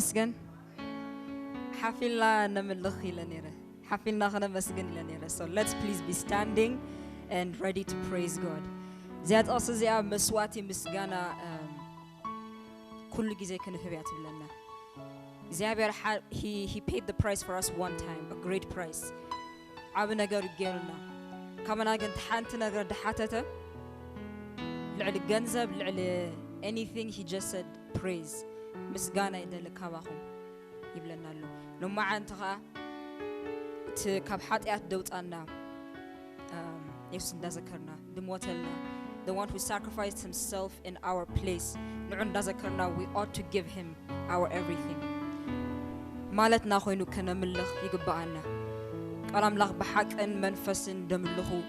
يمسكن حفلنا نملخ إلى نيره حفلنا خنا مسكن إلى نيره. So let's please be standing and ready to praise God. زياد أصلا زي مسواتي مسجانا كل جزء كنا في بيت لنا. زياد he paid the price for us one time, a great price. عبنا جرجلنا كمان أجن تحنتنا جرد حتته لعل جنزب لعل anything he just said praise مسجانا إذا لكابهم يبلنا له لما عنتها تكبحات أتدوت أنا يسون دذكرنا دموتلنا the one who sacrificed himself in our place نعون دذكرنا we ought to give him our everything مالتنا خوينو كنا ملخ يقبعنا قرام لغ بحق ان منفسن دملخو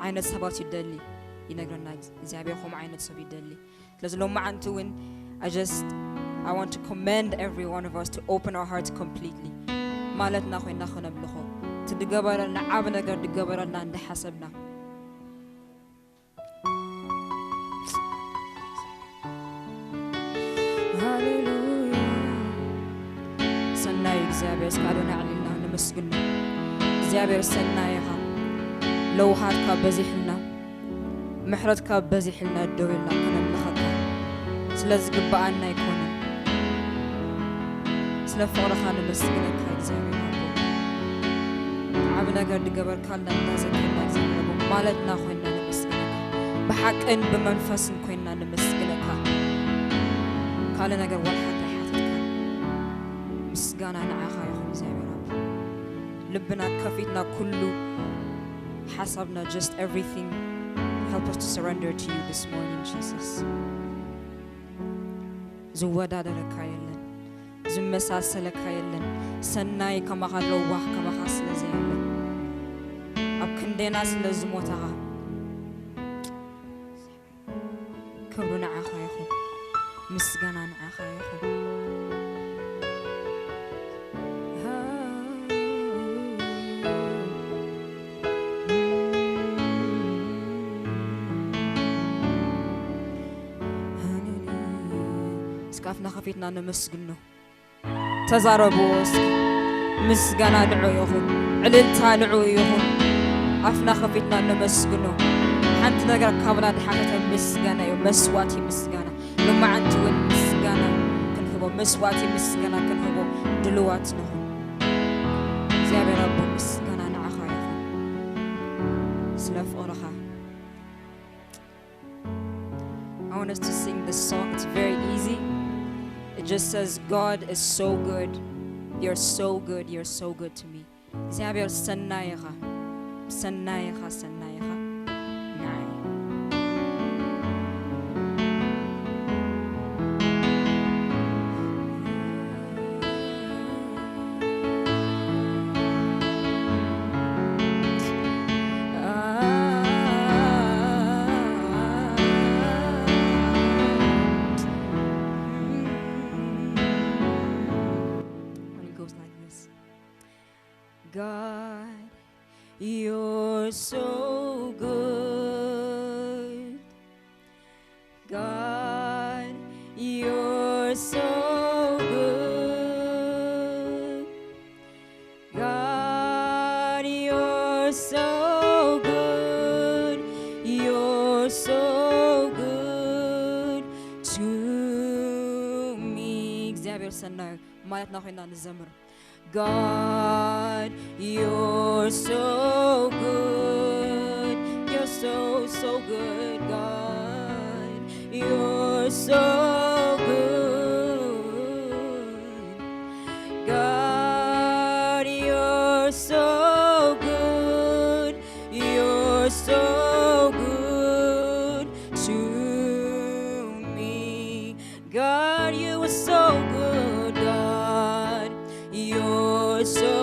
عينت سبات يدلي ينقرنا زيابي خوم عينت سب يدلي لازم لو ما عنتوين I want to commend every one of us to open our hearts completely مالتنا خوينا خونا ملخو تدقبرنا عابنا قر دقبرنا عند حسبنا سناي زيابي اسكالونا علينا نمسكنا زيابي سنايها لو هاتك بزيحلنا محرتك بزيحلنا الدويلنا كنا ملخكا سلازق بقانا يكونا سلفغرخا نمسكنا كاي زيابي عبنا قرد قبر كالنا نازكنا زيابي مالتنا خوينا نمسكنا بحق ان بمنفسن كوينا نمسكنا كالنا قر والحد مسجانا نعاخا يخون زيابي رب لبنا كفيتنا كله حسبنا just everything help us to surrender to you this morning Jesus زوادا دركايلن زمساسل كايلن سناي كما خلوه كما خاصل زيالن أبكندنا سل زموتها كبرنا عاخا يخون مسجانا نعاخا يخون كافنا خفيتنا نمسجنه تزاربوس مسجنا دعو يهون عللتا دعو يهون أفنا خفيتنا نمسجنه حنت نقرأ كابنا دحاجة مسجنا يوم مسواتي مسجنا لما عنتو مسجنا كنهبو مسواتي مسجنا كنهبو دلوات نهون زيابي ربو مسجنا نعخا يهون سلف أورخا. I want us to sing this song. It's very easy. It just says, God is so good. You're so good. You're so good to me. Ziabir sannayecha. Sannayecha, sannayecha. Nai. God, you're so good. God, you're so good. God, you're so good. You're so good to me. Xavier Sannar, Malat Nakhina Nizamr. God, you're so good. You're so, so good, God. You're so good. God, you're so good. You're so good to me. God, you are so good, God. You're so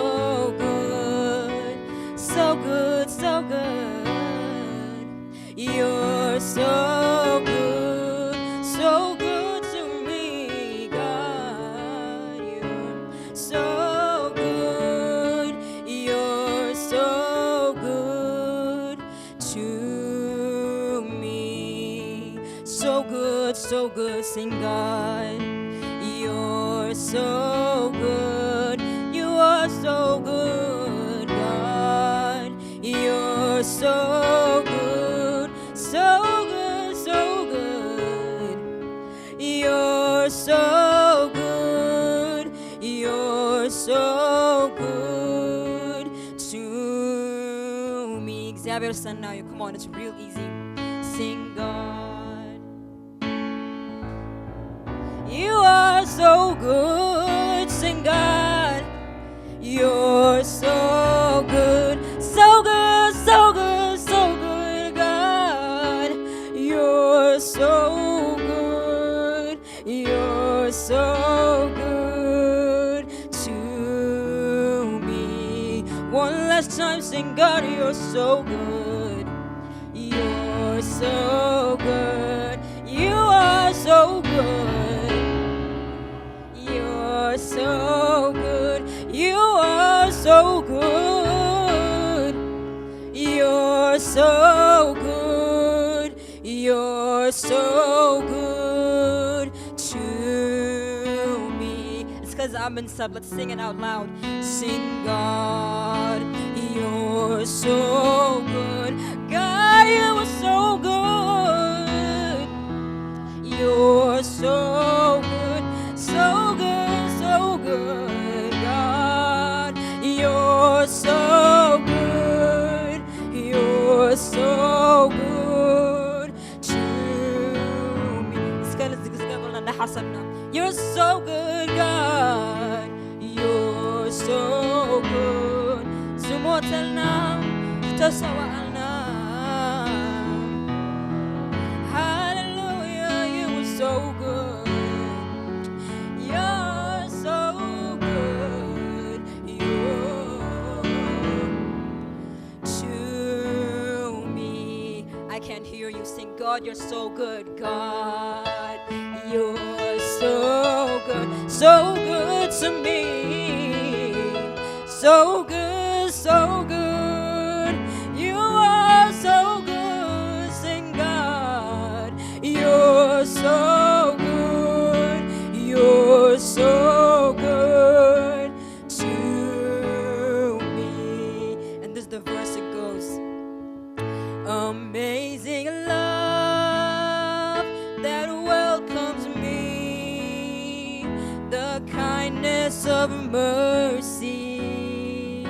good, so good, so good. You're so good to me, God. You're so good, you're so good to me. So good, sing God. You're so good. You are so good, God. You're so good, so good, so good. You're so good. You're so good to me. Xavier, son, now you come on. It's real easy. Sing, God. You are so good. Sing, God. You're so good, so good, so good, so good, God. You're so good. You're so good to me. One last time, sing, God, you're so good. You're so good. You are so good. You're so good. You are so good. You're so good. You're so good to me. It's because I'm in sub. Let's sing it out loud. Sing, God, you're so good. God, you are so good. You're so good, so good, so good, God. You're so good. You're so good to me. You're so good, God. You're so good. Sumotalna, tasawalna. Hallelujah, you are so good. You're so good. You're to me. I can't hear you sing. God, you're so good. God, you're so good. So good to me. So good, so good. You are so good. Sing, God, you're so good. You're so good to me. And this is the verse it goes. Amazing love that welcomes me, the kindness of mercy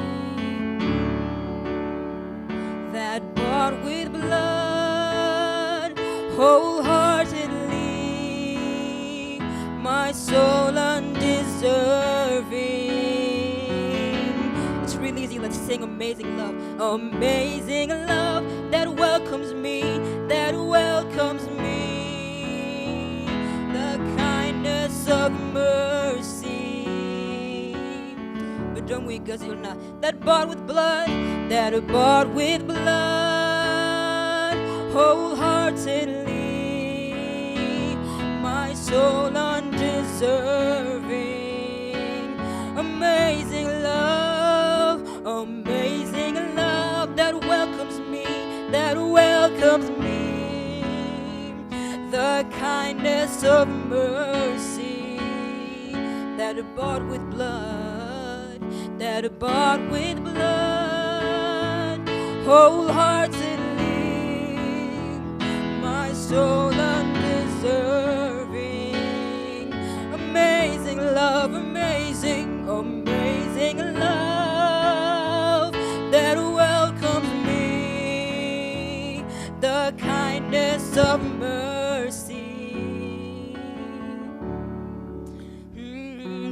that bought with blood wholeheartedly, my soul undeserving. It's really easy. Let's sing amazing love. Amazing love that welcomes me, that welcomes me, the kindness of mercy. But don't we, cause you're not that bought with blood, that are bought with blood wholeheartedly, my soul undeserving. Amazing love that welcomes me, that welcomes me, the kindness of mercy that are bought with blood, that are bought with blood wholeheartedly, my soul undeserving. Amazing love, amazing, amazing love that welcomes me, the kindness of mercy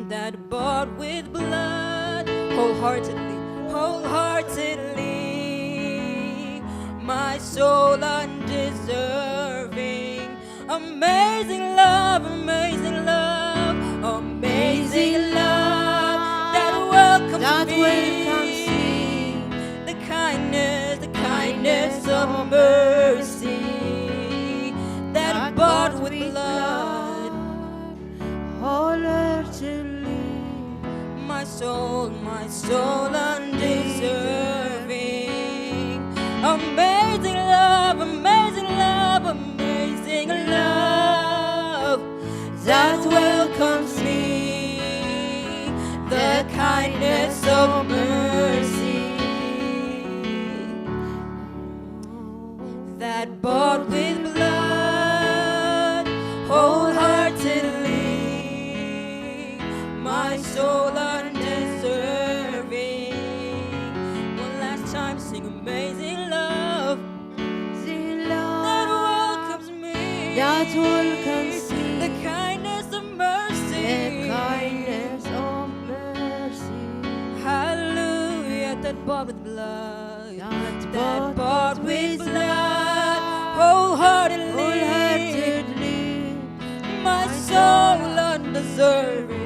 that bought with blood wholeheartedly, wholeheartedly, my soul undeserving. Amazing love, amazing love, amazing love that welcomes me, the kindness of mercy that bought with blood wholeheartedly, my soul undeserving. Amazing love, amazing love, amazing love that welcomes me, the kindness of mercy that bought with blood wholeheartedly my soul undeserving. One last time, sing amazing love that welcomes me. That welcomes me. The kindness of mercy. The kindness of mercy. Hallelujah, that bought with blood. That bought with blood wholeheartedly my soul undeserving.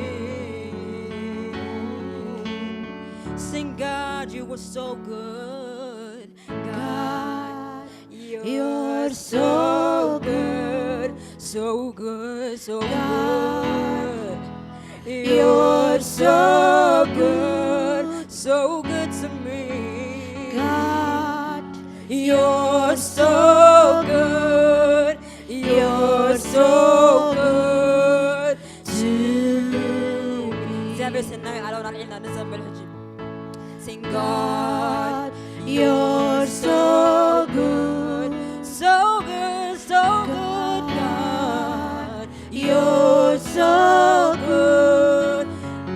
Sing, God, you were so good. God, you're so good, so good, so good. You're so good, so good to me. God, you're so good, you're so good to me. زي ما سنة على ونعلنا نزم بالحجب. Sing, God, you're so good, so good, so good, God. You're so good,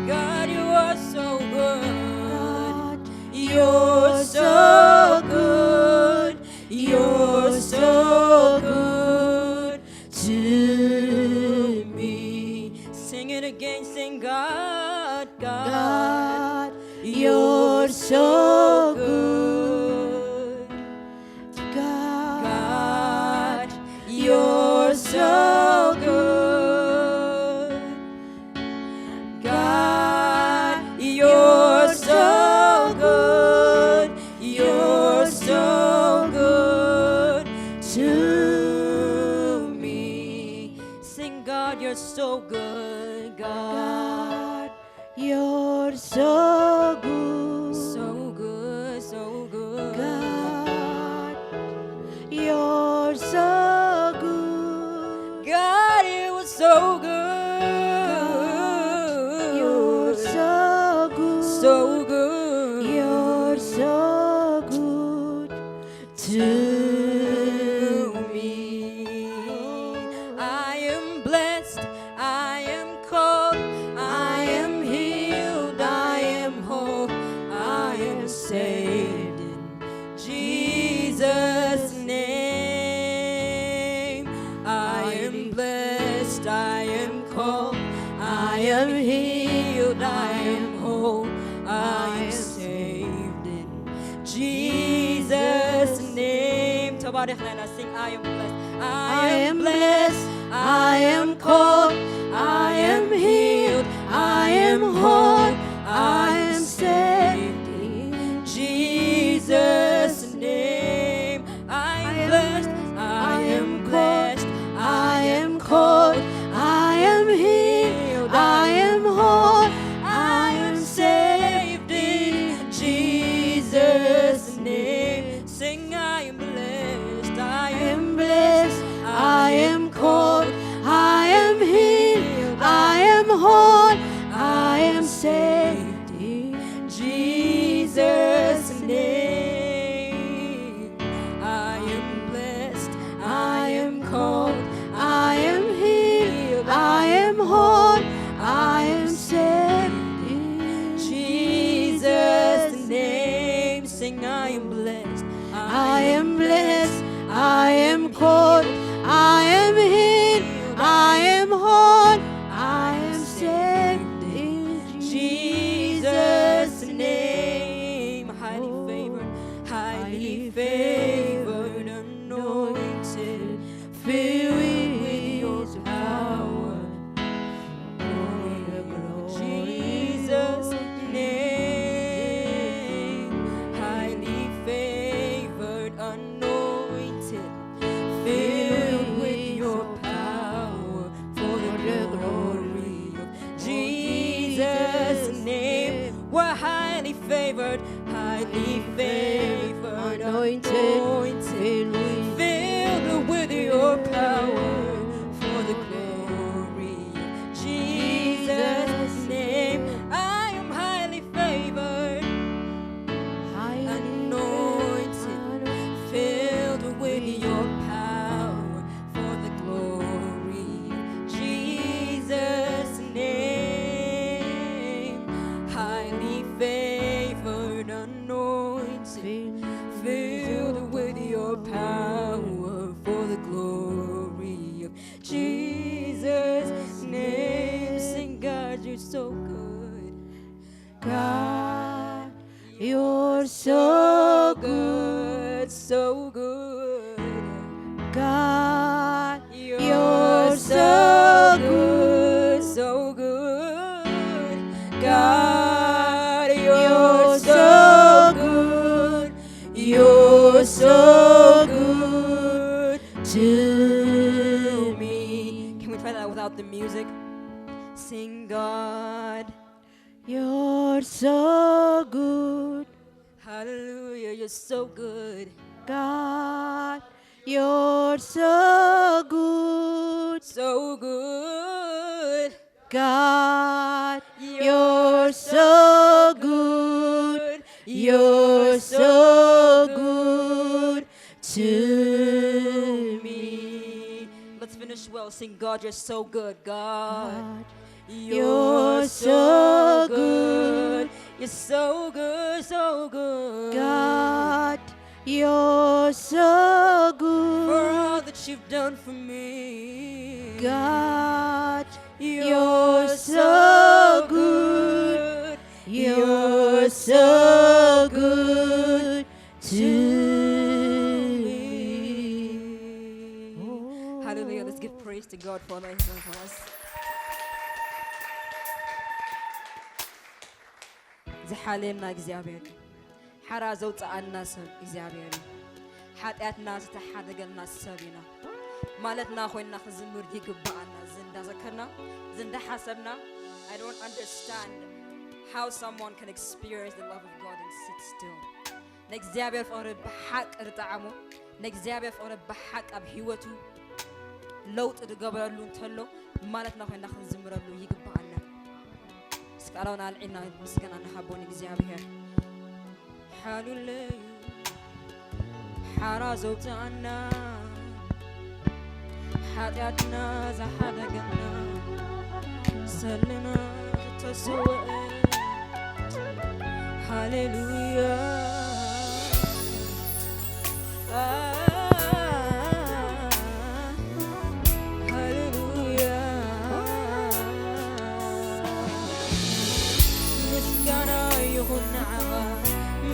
God. You are so good. You're so good. You're so good to me. Sing it again. Sing, God, God. You're so good. God, you're so good. God, you're so good. You're so good to me. Sing, God, you're so good. God, you're so good. so good, so good. God, you're so good. God, it was so good. You're so good. So good. You're so good to me. I am blessed. I am called. I am healed. I am whole. I am saved in Jesus' name. I am blessed. I am called. I am healed. I am whole. I am saved in Jesus' name. تباركنا and I sing, I am blessed. I am blessed. I am called. I am healed. I am whole. I am saved in Jesus' name. I am blessed. I am blessed. I am called. I am healed. I am whole. I am saved in Jesus' name. Sing, I am blessed. I am blessed. I am called. I am healed. I am whole. I am saved in Jesus' name. I am blessed. I am called. I am healed. I am whole. I am saved in Jesus' name. Sing, I am blessed. I am blessed. I am called. I am healed. I am whole. I am saved in Jesus' name. Highly favored, anointed, filled with your power. Jesus' name. Highly favored, anointed, filled with your power for the glory of Jesus' name. We're highly favored, anointed, filled with your power for the glory of Jesus' name. I am highly favored, anointed, filled with your power for the glory of Jesus' name. Sing, God, you're so good. God, you're so good, so good. God, you're so good, so good. God, you're so good, you're so good to me. Can we try that without the music? Sing, God, you're so good. hallelujah, you're so good. God, you're so good, so good. God, you're so good, you're so good to me. Let's finish well. Sing, God, you're so good. God, you're so good. You're so good, so good. God, you're so good. For all that you've done for me. God, you're so good. You're so good to me. Oh. Hallelujah. Let's give praise to God for that He's done for us. زحالنا እግዚአብሔር ሓራ ዘውፅአና ሰብ እግዚአብሔር ሓጢአትና ዝተሓደገልና ሰብ ኢና ማለትና ኮይና ክዝምር ይግባአና ዝንዳዘከርና ዝንዳሓሰብና I don't understand how someone can experience the love of God and sit still. ንእግዚአብሔር ፍቅሪ ብሓቅ ርጣዓሞ ንእግዚአብሔር ፍቅሪ ብሓቅ ኣብ ሂወቱ ለውጥ ዝገበረሉ እንተሎ ማለትና ኮይና ክንዝምረሉ ይግባአና ስቃላውና አልዒና ምስጋና ንሃቦን እግዚአብሔር ሃሌሉያ ሓራ ዘውፅአና ሓጢአትና ዝሓደገና ሰልና ተሰውአ ሃሌሉያ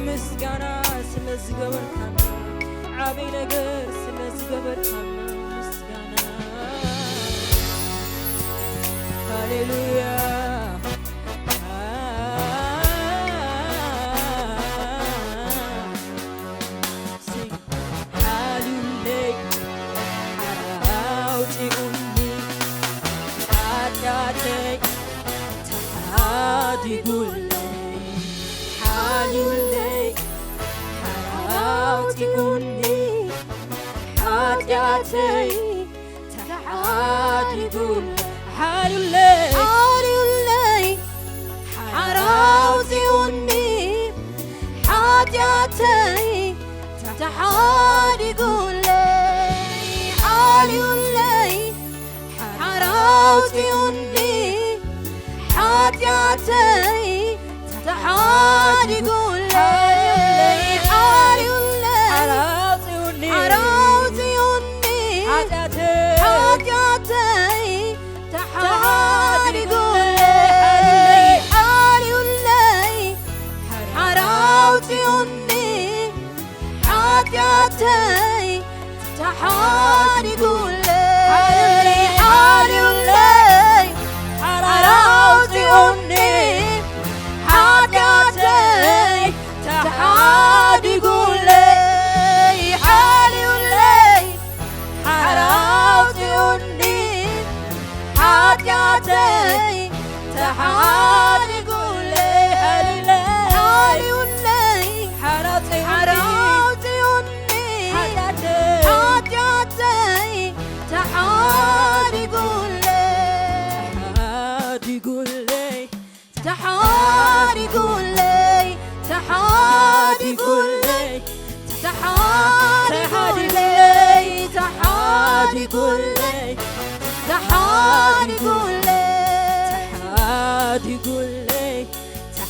ምስጋና ስለዝገበርካና ዓብይ ነገር ስለዝገበርካና ምስጋና ሃሌሉያ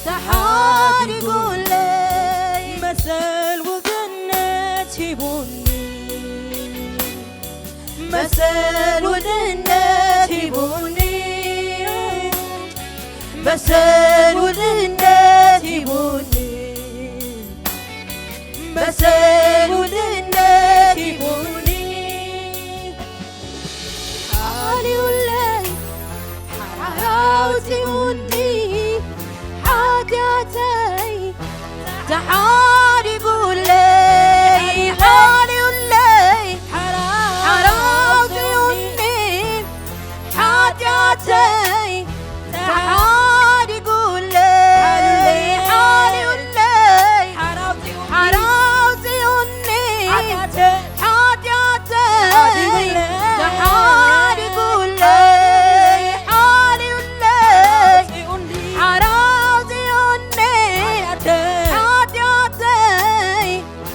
تحاري قولي مثل وجنات يبوني مثل وجنات يبوني مثل وجنات يبوني مثل وجنات يبوني حالي والليل حراوتي وني حاجاتي تحاري قولي حالي والليل حراوتي وني حاجاتي تحاري قولي حالي والليل حراوتي وني حاجاتي تحاري قولي حالي والليل حراوتي وني حاجاتي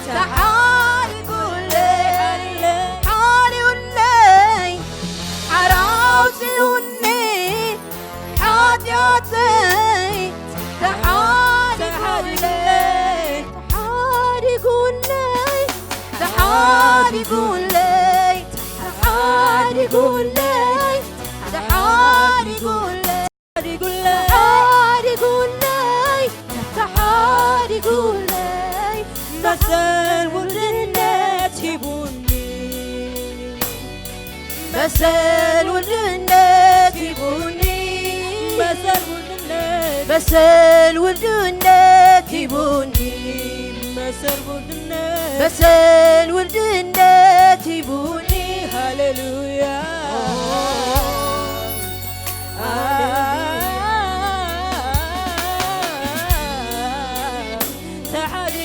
تحاري قولي حالي والليل حراوتي وني حاجاتي تحاري قولي تحاري قولي تحاري قولي تحاري قولي تحاري قولي تحاري قولي تحاري قولي مثل وجنات يبوني مثل والجنات يبوني مثل وجنات مثل والجنات يبوني مثل وجنات مثل والجنات يبوني هللويا تعالي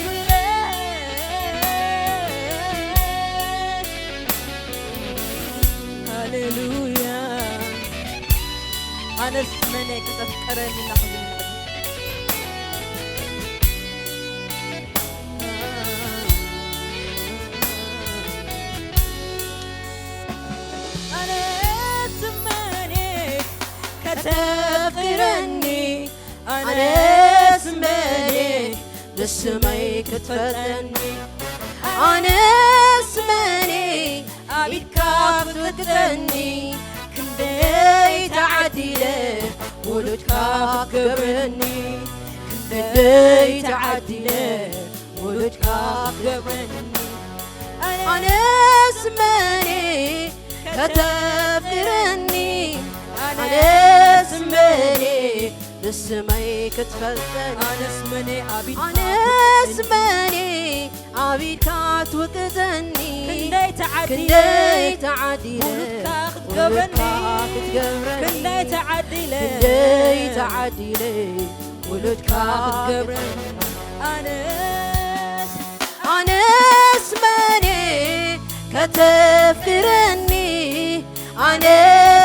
هللويا أنا اسمنك تذكرني لحظة تفتكرني أنا اسمني بالسماء كتفتني أنا اسمني بالكاف تفتني كندي تعديله ولدك قبرني كندي تعديله ولدك قبرني أنا اسمني كتفتني أنا اسمني بالسماء كتفتني أنا اسمني عبيد أنا اسمني عبيد كات وقتني كندي تعدي ولدك تقبرني كندي تعدي كندي تعدي ولدك قبرني أنا اسمني كتفتني أنا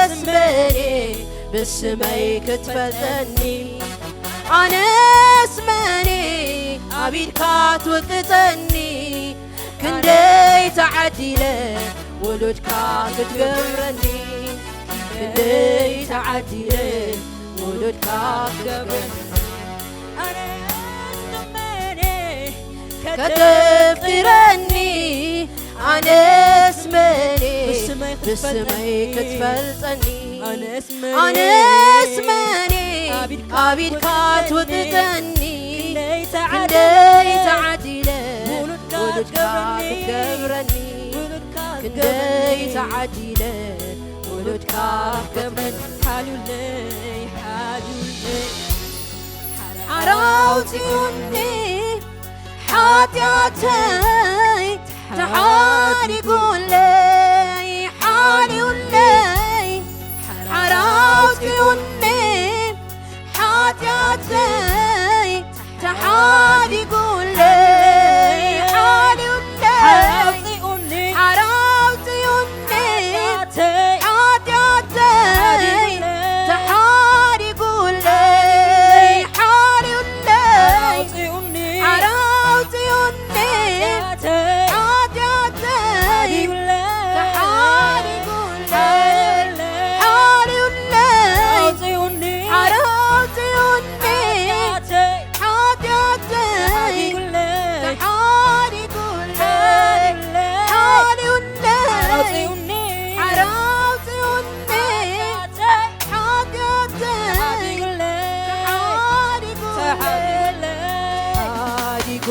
اسمني بالسماء كتفتني أنا اسمني عبيد كات وقتني كندي تعدي له ولدك تقبرني كندي تعدي له ولدك تقبرني أنا اسمني كتفتني أنا اسمني بالسماء كتفتني أنا اسمني عبيد كات وقتني كندي تعدي له ولدك تقبرني كندي تعدي له ولدك تقبرني حالو لي حراوتي وني حاجاتي تحاري قولي حالي ولي حراوتي وني حاجاتي تحاري قولي حالي ولي حراوتي وني حاجاتي تحاري قولي حالي ولي حراوتي وني حاجاتي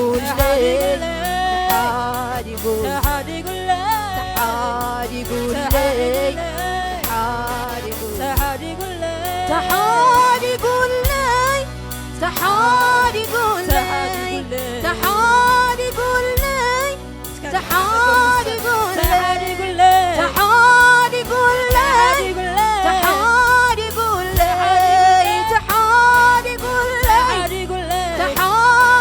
قول لي تحادي قول تحادي قول لي تحادي قول لي تحادي قول تحادي قول لي تحادي قول لي تحادي قول لي تحادي قول لي تحادي قول لي تحادي قول لي تحادي قول لي تحادي قول لي تحادي قول لي تحادي قول لي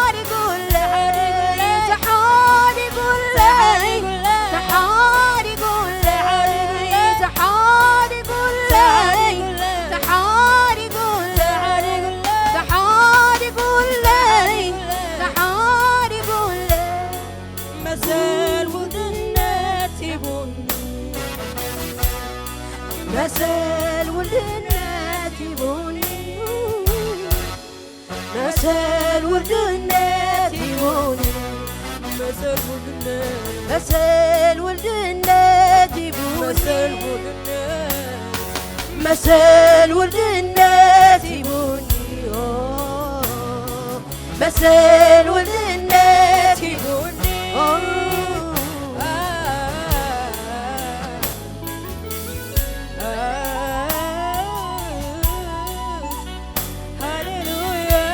تحادي قول لي تحادي قول لي تحادي قول لي تحادي قول لي تحادي قول لي تحادي قول لي مازال ولدنا تبوني مازال ولدنا تبوني مازال ولدنا تبوني مازال ولدنا مازال ولدنا تبوني مازال ولدنا مازال ولدنا تبوني مازال ولدنا تبوني هاليلويا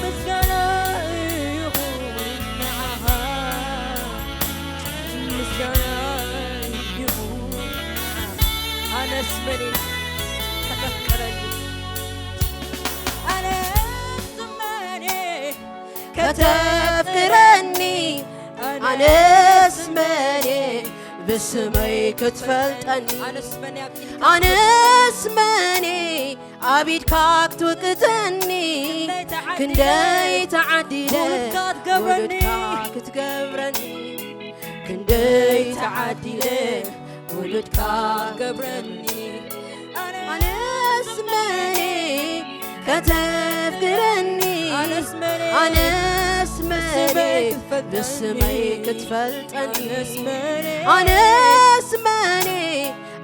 مسكنا يغون معها مسكنا يغون أنا اسمني تذكرني أنا اسمني كتفكرني أنا اسمني باسمي كتفلتني أنا اسمني أنا اسمني أبيد كاك توقتني كندي تعدي ولدك تقبرني تقبرني كندي تعدي ولدك قبرني أنا اسمني كتفكرني أنا اسمني أنا اسمني باسمي كتفلتني أنا اسمني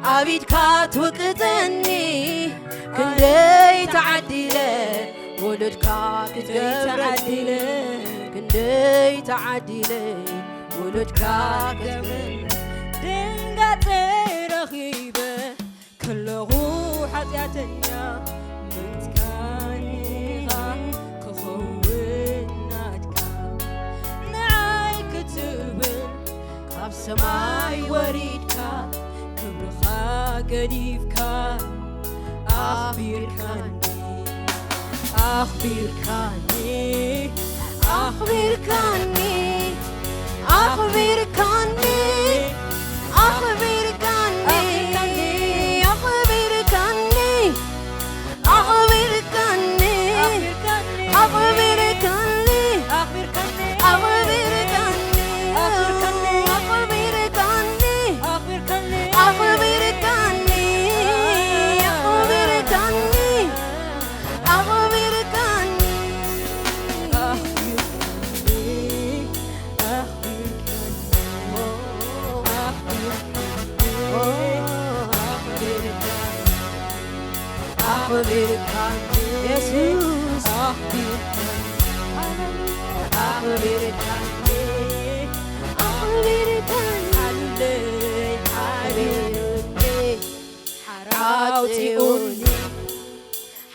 أبيد كات وقتني كندي تعدي له ولدك كتقبرني كندي تعدي له ولدك كتقبرني ድንጋጤ ረኺበ ከለኹ ኃጢአተኛ ምትካኒኻ ክኸውን ናትካ ንዓይ ክትብል ካብ ሰማይ ወሪድካ ክብርኻ ገዲፍካ ኣኽቢርካኒ ኣኽቢርካኒ أخبركني أخبركني أخبركني أخبركني أخبركني أخبركني أخبركني أخبركني أخبركني أخبركني يسوع أخبركني حراوتي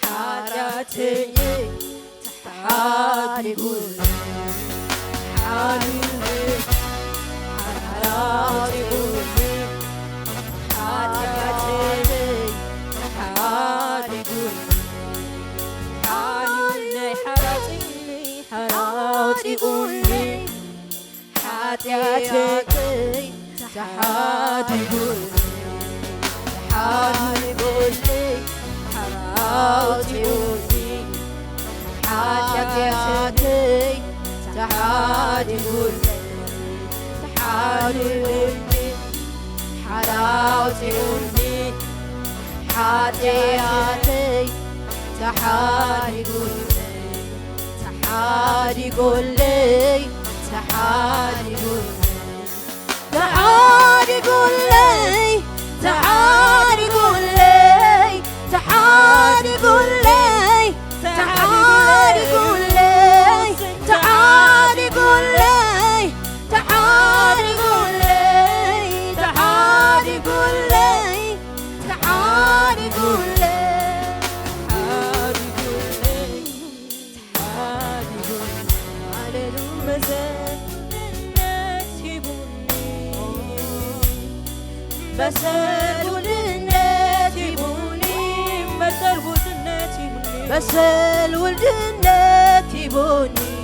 حاراتي تحادي قول حاراتي قول حاراتي تحادي قول حاراتي قول حاتياتي تحادي قول حاراتي قول حاراتي قول حاتياتي تحادي قول تحادي قول حاراتي قول حاتياتي تحادي قول تحادي قول لي تحادي قول تحادي قول لي تحادي قول لي تحادي قول لي تحادي قول لي مسل ولدنتي بوني مسل ولدنتي بوني مسل ولدنتي بوني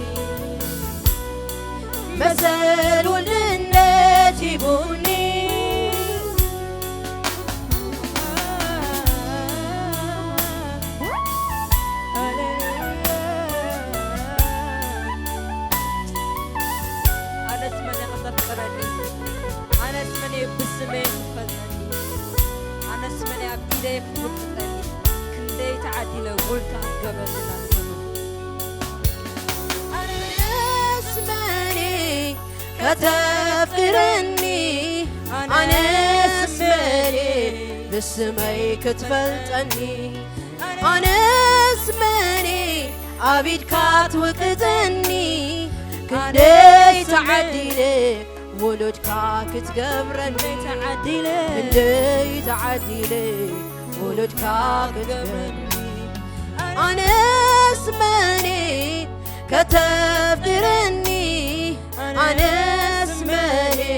مسل ولدنتي بوني أنا اسمني أبدي فوتني كندي تعديل قلت قبل أنا اسمني كتفكرني أنا اسمني باسمي كتفلتني أنا اسمني أبيد كاتوكتني كندي تعديلي ولدك كتقبرني كندي تعديلي ولدك كتقبرني أنا اسمني كتفكرني أنا اسمني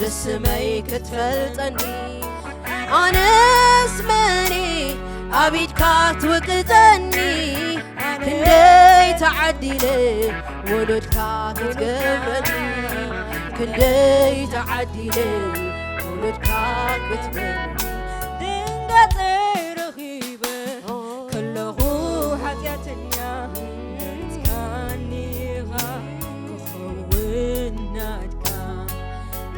باسمي كتفلتني أنا اسمني أبيد كاتوكتني كندي تعديلي ولدك كتقبرني كندي تعديلي ولدك كتبني دنقت رغيبة كله حاجاتنا تكانيها كخوناتك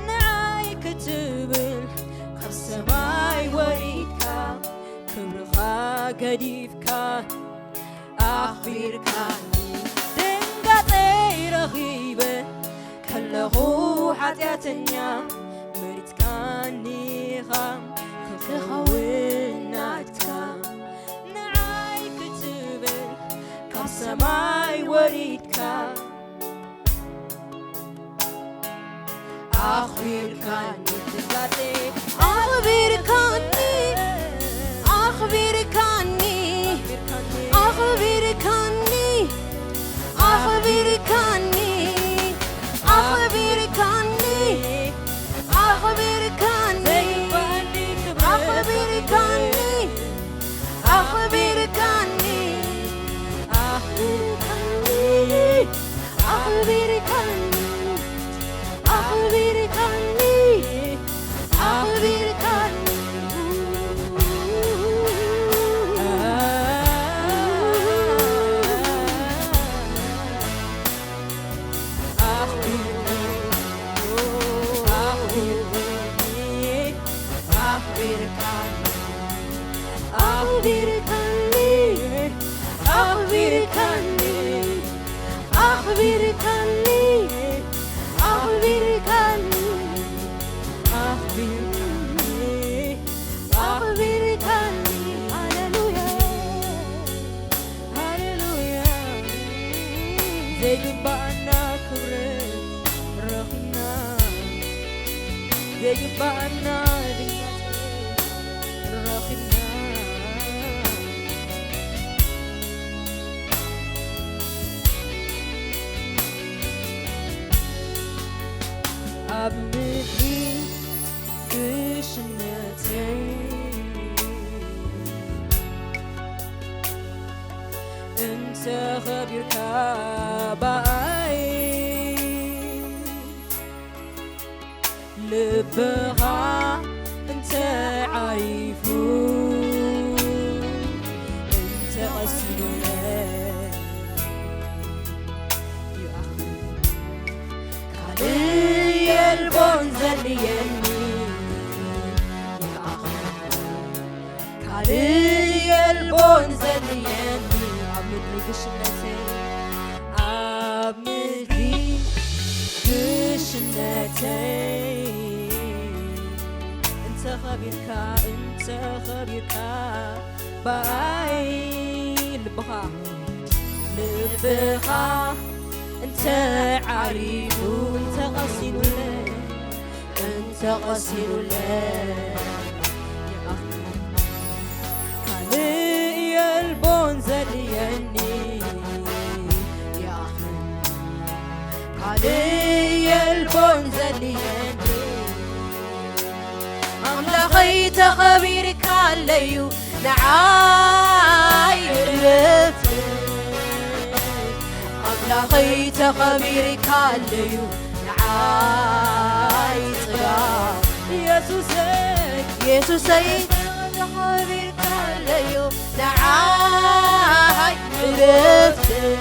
نعي كتبل خسماي وريدك كبرخا قديفك أخبرك دنقت رغيبة كله حاجاتنا مرتكانيها كخوناتك نعي كتبل كسماي وريدك أخبرك أخبرك أخبرك أخبرك أخبرك أخبرك أخبرك أخبرك أخبرك أخبرك أخبرك أخبرك خبيرك بعي لبها انت عارفو انت غسلنا يا أخي كالي البنزل يني يا أخي كالي البنزل يني عمدني قشنتي عمدني قشنتي انت خبيرك باي لبها انت عارف انت غسيل له انت غسيل له يا اخي كالي البنزل يني يا اخي كالي البنزل يني خيت خبيرك عليو نعاي عرفتي أملا خيت خبيرك عليو نعاي صغار يسوسي خبيرك عليو نعاي عرفتي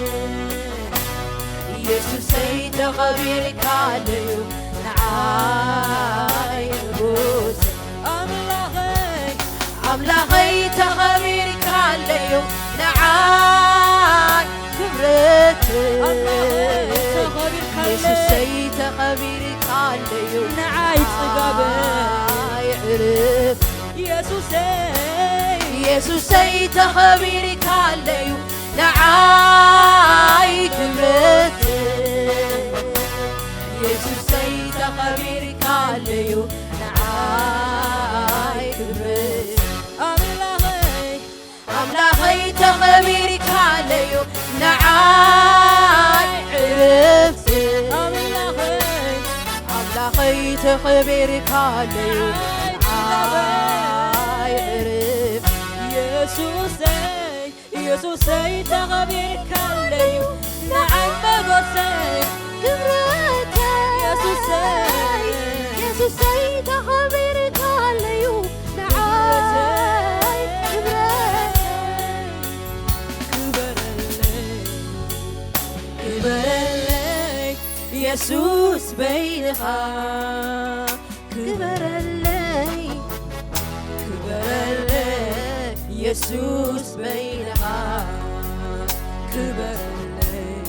يسوسي خبيرك عليو نعاي عرفتي أملا خيت خبيرك عليو نعاي كبرتي يسوسي خبيرك عليو نعاي صقابة يعرف يسوسي خبيرك عليو نعاي كبرتي يسوسي خبيرك عليو نعاي كبرتي أملا خيت خبيرك عليو نعاي عرفتي أملا خيت خبيرك عليو نعاي عرف يسوسي تخبيرك عليو نعاي مقصي كبرتي يسوسي خبيرك عليو نعاي كبرلي يسوس بينها كبرلي يسوس بينها كبرلي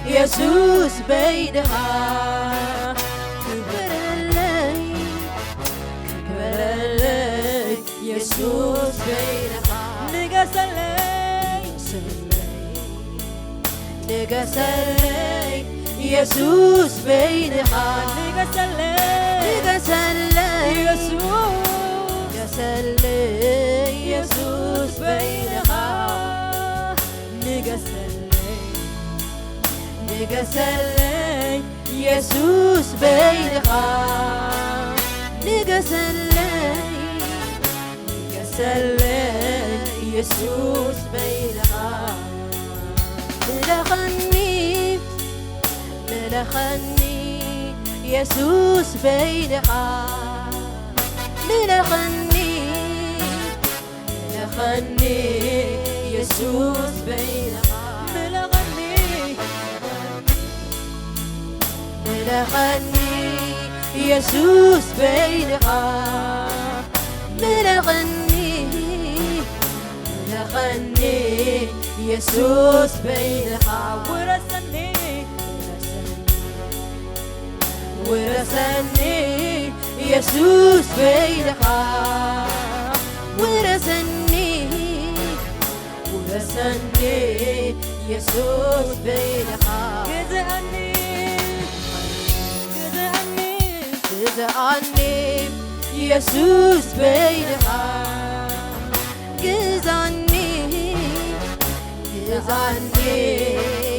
يسوس بينها كبرلي يسوس بينها نقسلي يسوس بينها نقسلي يسوس بينها نقسلي يسوس بينها نقسلي يسوس بينها ملخني يسوس بينها ملخني يسوس بينها ملخني يسوس بينها ملخني يسوس بينها ورثني يسوس بينها ورثني يسوس بينها جزعني يسوس بينها جزعني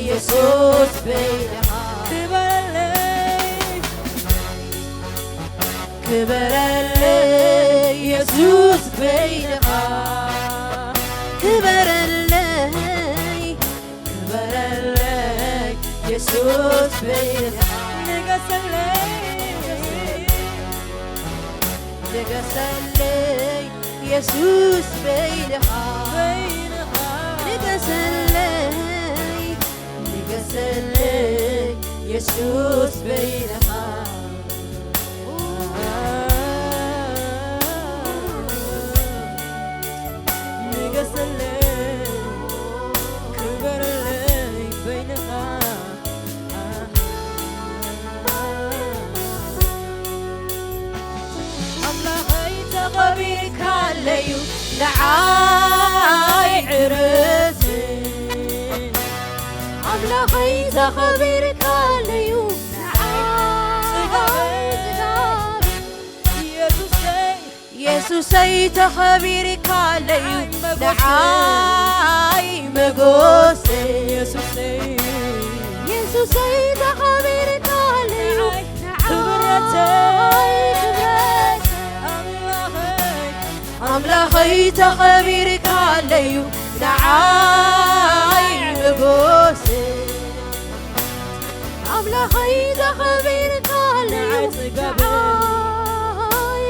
يسوس بينها كبرلي يسوس بينها كبرلي يسوس بينها نقسلي يسوس بينها نقسلي يسوس بينها خبيرك عليو نعاي عرفتي أملا خيت خبيرك عليو نعاي يسوسي خبيرك عليو نعاي مقوسي يسوسي خبيرك عليو نعاي أملاخي تخبيرك عليو نعاي بقوسي أملاخي تخبيرك عليو نعاي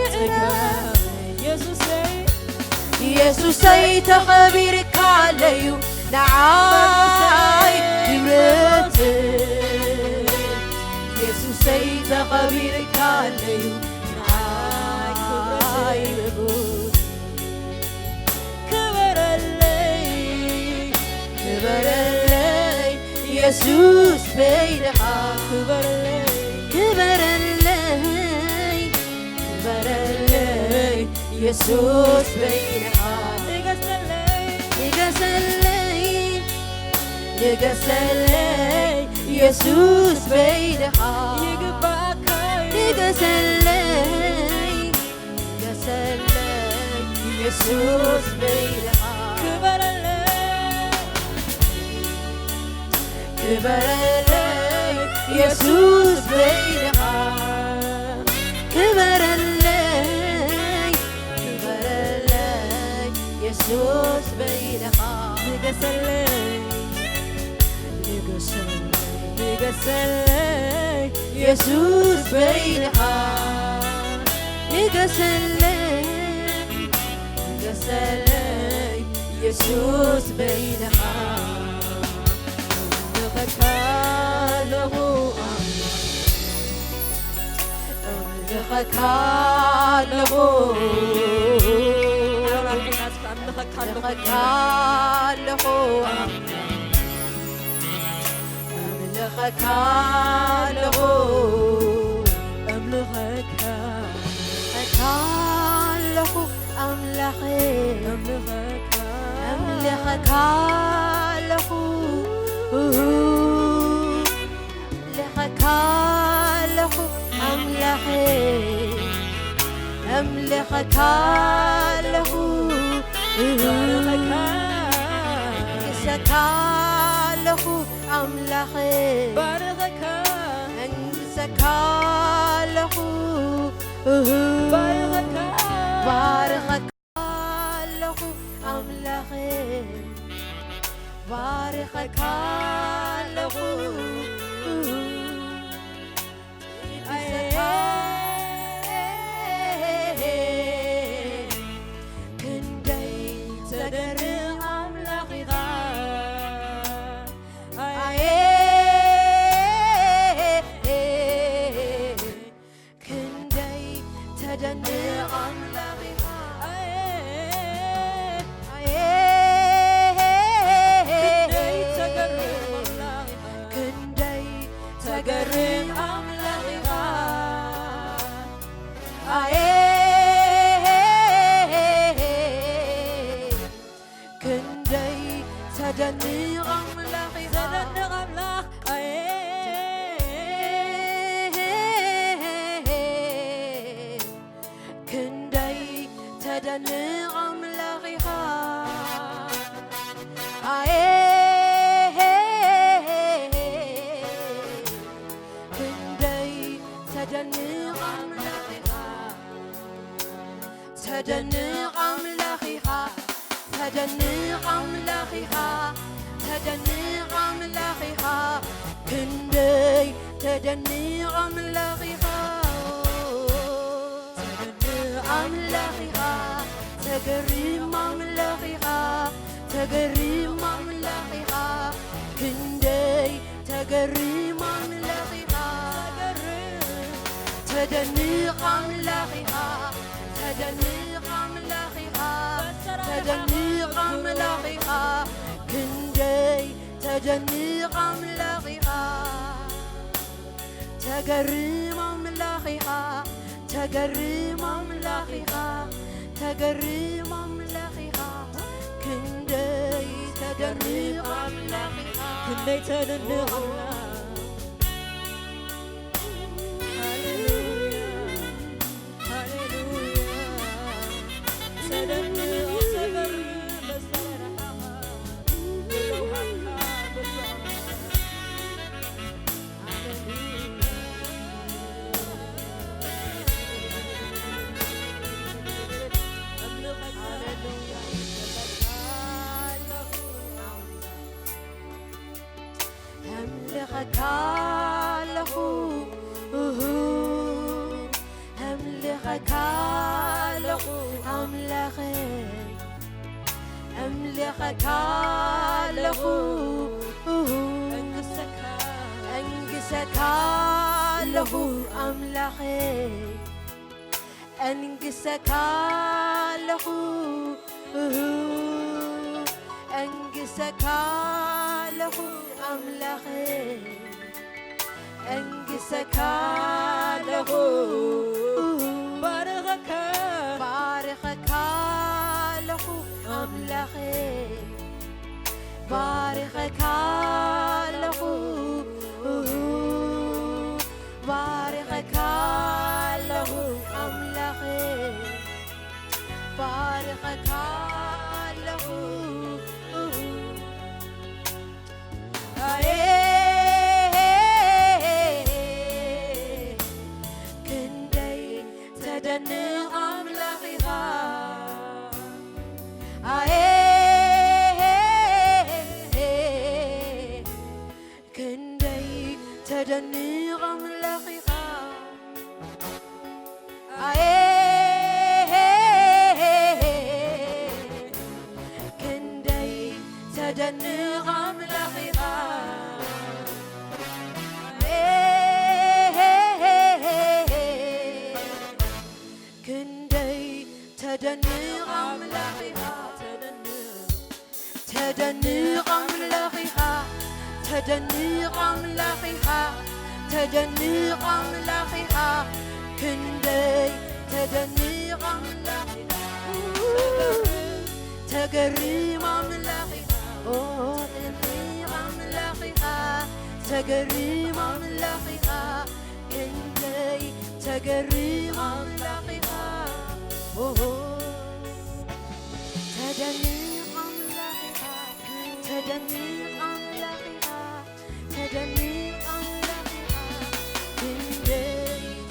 يسوسي تخبيرك عليو نعاي بمرتي يسوسي تخبيرك عليو نعاي بقوسي كبر اللي يسوس بيدها كبر اللي يسوس بيدها نقص اللي يسوس بيدها نقص اللي يسوس بيدها كبر اللي يسوس بيدها كبر اللي يسوس بيدها نقص اللي يسوس بيدها نقص اللي يسوس بيدها أملخك له أملخك له أملخك له أملخك له أملخك له أملخك أملخك له أملخك له أملخك له يسك له أملخك بارك أنسك له بارك له أملخك بارك له تدنق أملاخها تدنق أملاخها تدنق أملاخها كندي تدنق أملاخها تدنق أملاخها تقريم أملاخها تقريم أملاخها كندي تقريم أملاخها تدنق أملاخها تدنق أملاخها تدنق أملاخها كندي تدنق أملاخها تقريم أملاخها تقريم أملاخها تقريم أملاخها كندي تدنق أملاخها كندي تدنق أملاخها أملخك له أملخك له أملخك له أنقسك له أملخك أنقسك له أنقسك له أملخك أنقسك له بارخك له أملخك بارخك له بارخك له أملخك بارخك له كندي تدني أملخها كندي تدني أملخها كندي تدني أملخها كندي تدني أملخها تدني أملخها تدني أملخها تدني أملخها كندي تدني أملخها تقريم أملخها تقريم أملخها تقريم أملخها كندي تقريم أملخها تدني أملخها تدني أملخها تدني أملخها كندي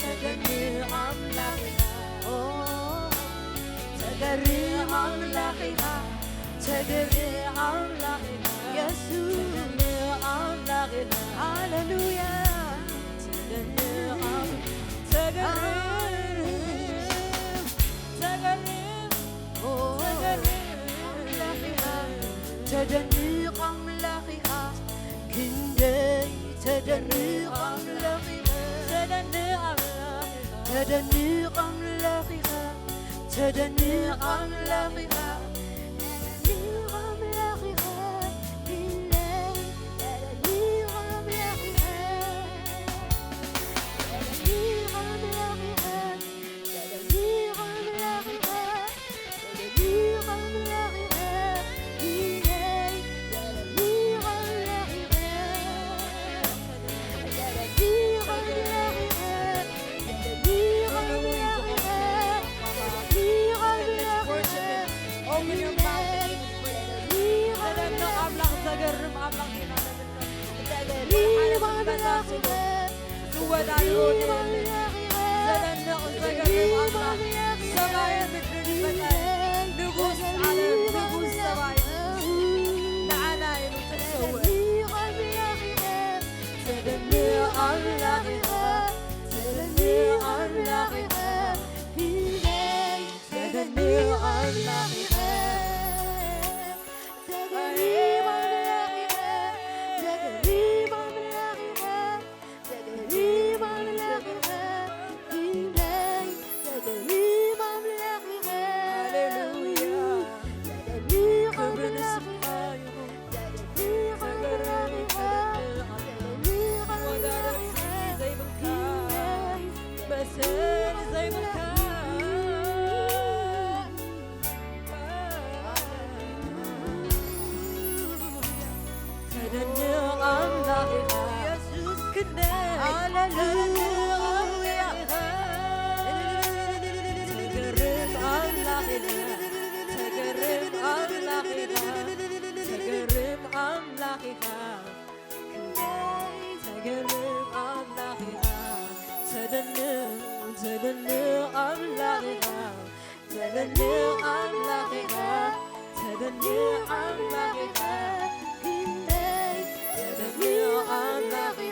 تدني أملخها تقريم أملخها تقريم أملخها يسوع أملخها هاللويا تدني أملخها كندي تدني أملخها تدني أملخها تدني أملخها Open your mouth and praise. تجرم أملاكنا I'm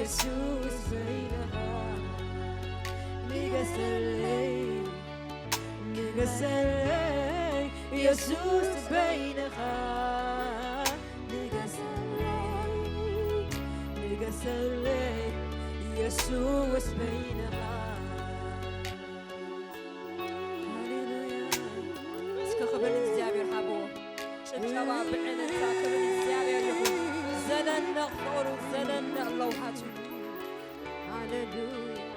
يسوع بينها نغسلي يسوع بينها نغسلي يسوع بينها خبر الزابير حبو شباب بعين خبر الزابير يقول زلن نغفر زلن لوحات هاليلويا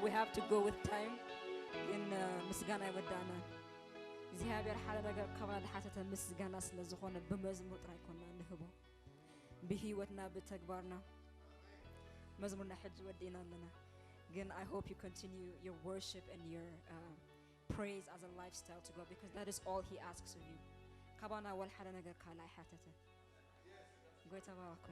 we have to go with time in ምስጋና ይወዳና እግዚአብሔር ሓደ ነገር ከባድ ሓተተ ምስጋና ስለ ዝኾነ በመዝሙር ጥራይ ኮና ንህቦ በህይወትና በተግባርና መዝሙርና ሕጅ ወዲና ለና ግን I hope you continue your worship and your praise as a lifestyle to God because that is all he asks of you ካባና ወል ሓደ ነገር ካላይ ሓተተ ጎይታ ባረኩ